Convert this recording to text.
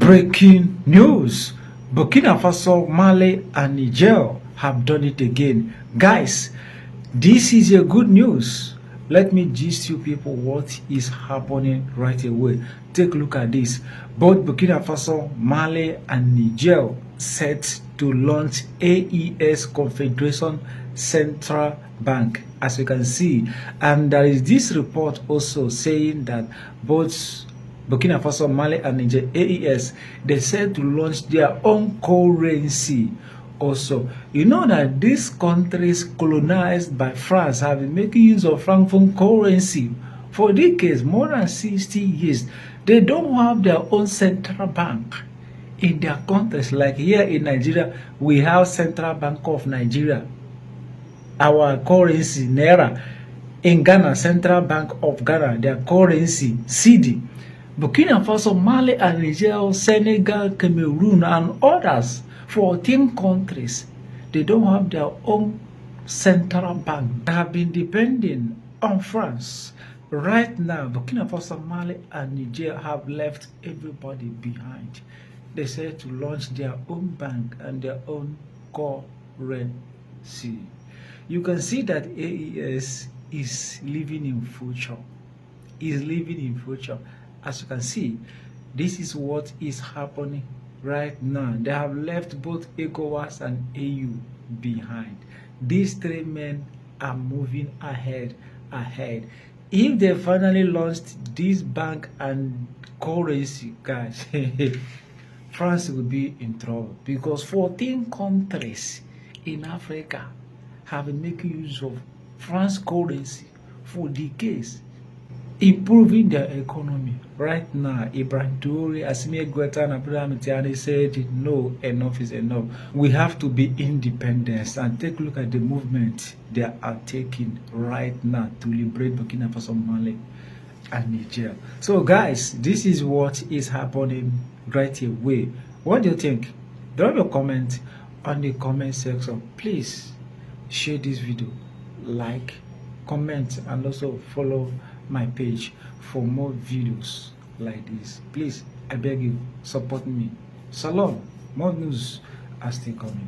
Breaking news. Burkina Faso, Mali, and Niger have done it again. Guys, this is a good news. Let me gist you people what is happening right away. Take a look at this. Both Burkina Faso, Mali, and Niger set to launch AES Confederation Central Bank, as you can see. And there is this report also saying that both Burkina Faso, Mali, and Niger, AES, they said to launch their own currency also. You know that these countries colonized by France have been making use of Francophone currency for decades, more than 60 years. They don't have their own central bank in their countries. Like here in Nigeria, we have Central Bank of Nigeria, our currency, Naira. In Ghana, Central Bank of Ghana, their currency, CD. Burkina Faso, Mali, and Niger, Senegal, Cameroon, and others, 14 countries, they don't have their own central bank. They have been depending on France. Right now, Burkina Faso, Mali, and Niger have left everybody behind. They said to launch their own bank and their own currency. You can see that AES is living in future. As you can see, this is what is happening right now. They have left both ECOWAS and AU behind. These three men are moving ahead. If they finally launched this bank and currency, guys, France will be in trouble, because 14 countries in Africa have been making use of France currency for decades, improving their economy. Right now, Ibrahim Traoré, Assimi Goïta, and Abdoulaye Tiani said, no, enough is enough. We have to be independent. And take a look at the movement they are taking right now to liberate Burkina Faso, Mali, and Niger. So guys, this is what is happening right away. What do you think? Drop your comment on the comment section. Please share this video, like, comment, and also follow my page for more videos like this. Please, I beg you, support me. Salon, more news are still coming.